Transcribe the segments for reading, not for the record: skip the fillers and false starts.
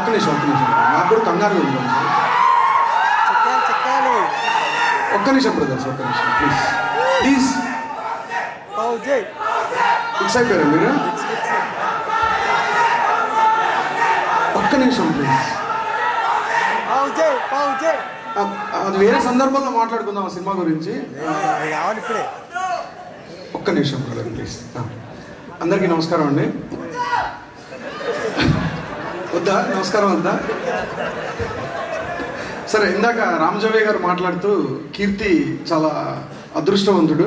ఒక్క నిమిషం నాకు కూడా కంగారు ఉంది. ఒక్క నిమిషం బ్రదర్స్, ఒక్క నిమిషం ప్లీజ్. ఫిక్స్ అయిపోయారా మీరు? ఒక్క నిమిషం ప్లీజ్. అది వేరే సందర్భంలో మాట్లాడుకుందాం ఆ సినిమా గురించి. ఒక్క నిమిషం బ్రదర్ ప్లీజ్. అందరికీ నమస్కారం అండి. వద్దా? నమస్కారం వద్దా? సరే, ఇందాక రామజవే గారు మాట్లాడుతూ కీర్తి చాలా అదృష్టవంతుడు,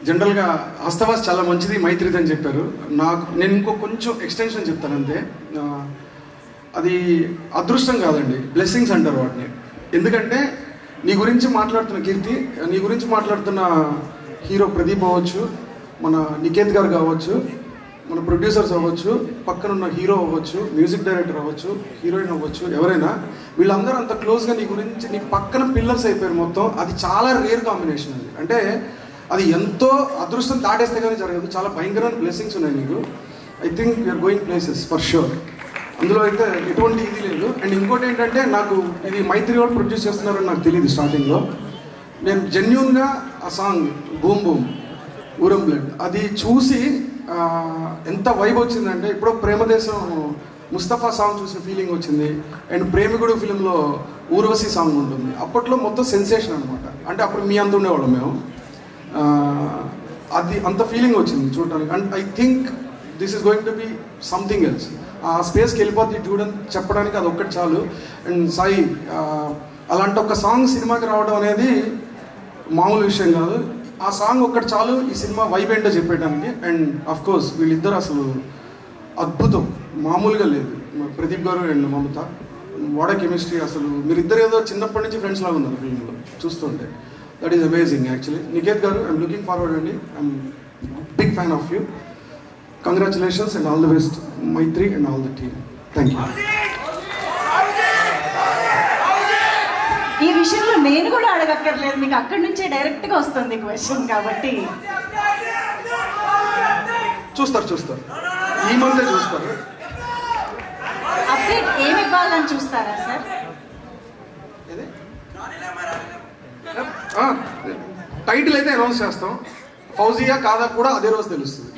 జనరల్గా హస్తవాస్ చాలా మంచిది, మైత్రిది అని చెప్పారు. నేను ఇంకో కొంచెం ఎక్స్టెన్షన్ చెప్తాను అంతే. అది అదృష్టం కాదండి, బ్లెస్సింగ్స్ అంటారు వాటిని. ఎందుకంటే నీ గురించి మాట్లాడుతున్న కీర్తి, నీ గురించి మాట్లాడుతున్న హీరో ప్రదీప్ అవ్వచ్చు, మన నికేత్ గారు కావచ్చు, మన ప్రొడ్యూసర్స్ అవ్వచ్చు, పక్కనున్న హీరో అవ్వచ్చు, మ్యూజిక్ డైరెక్టర్ అవ్వచ్చు, హీరోయిన్ అవ్వచ్చు, ఎవరైనా వీళ్ళందరూ అంత క్లోజ్గా నీ గురించి, నీ పక్కన పిల్లర్స్ అయిపోయారు మొత్తం. అది చాలా రేర్ కాంబినేషన్. అది అంటే అది ఎంతో అదృష్టం దాటేస్తే కానీ జరగదు. చాలా భయంకరమైన బ్లెస్సింగ్స్ ఉన్నాయి నీకు. I think you're going places for sure. అందులో అయితే ఎటువంటి ఇది లేదు. అండ్ ఇంకోటి ఏంటంటే, నాకు ఇది మైత్రి వాళ్ళు ప్రొడ్యూస్ చేస్తున్నారని నాకు తెలియదు స్టార్టింగ్లో. నేను జెన్యూన్గా ఆ సాంగ్ బూమ్ బూమ్ ఊరం బ్లడ్ అది చూసి ఎంత వైబ్ వచ్చిందంటే, ఇప్పుడు ప్రేమదేశం ముస్తఫా సాంగ్ చూసిన ఫీలింగ్ వచ్చింది. అండ్ ప్రేమికుడు ఫిలింలో ఊర్వశి సాంగ్ ఉంటుంది. అప్పట్లో మొత్తం సెన్సేషన్ అనమాట. అంటే అప్పుడు మీ అంత ఉండేవాళ్ళం మేము. అది అంత ఫీలింగ్ వచ్చింది చూడటానికి. And I think this is going to be something else. ఆ స్పేస్కి వెళ్ళిపోద్ది చూడని చెప్పడానికి అది ఒక్కటి చాలు. అండ్ సాయి, అలాంటి ఒక సాంగ్ సినిమాకి రావడం అనేది మామూలు విషయం కాదు. ఆ సాంగ్ ఒక్కటి చాలు ఈ సినిమా వైబ్ ఏంటో చెప్పేయడానికి. అండ్ ఆఫ్ కోర్స్ వీళ్ళిద్దరు అసలు అద్భుతం, మామూలుగా లేదు. ప్రదీప్ గారు అండ్ మమత, వాడ కెమిస్ట్రీ. అసలు మీరిద్దరు ఏదో చిన్నప్పటి నుంచి ఫ్రెండ్స్ లాగా ఉన్నారు ఫిల్మ్లో చూస్తుంటే. That is amazing actually. Niketh గారు, ఐఎమ్ లుకింగ్ ఫార్వర్డ్ అండి. I'm big fan of you. Congratulations and all the best Maitri and all the team. Thank you. ఈ విషయంలో నేను కూడా అడగక్కర్లేదు, మీకు అక్కడి నుంచే డైరెక్ట్గా వస్తుంది క్వశ్చన్. కాబట్టి చూస్తారు ఈ మందే చూస్తారు. అప్డేట్ ఏమి ఇవ్వాలని చూస్తారా సార్? టైటిల్ అయితే అనౌన్స్ చేస్తాం. ఫౌజియా కాదా కూడా అదే రోజు తెలుస్తుంది.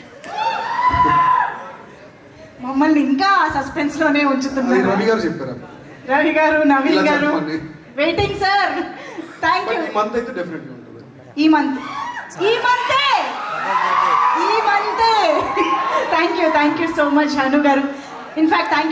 మమ్మల్ని ఇంకా సస్పెన్స్ లోనే ఉంచుతున్నారు. రవి గారు చెప్పారు. Ravi garu, Naveen garu waiting sir. Thank you. ఈ మంత్ అయితే డెఫినెట్గా ఉంటుంది. ఈ మంతే thank you so much Hanu garu. In fact thank you.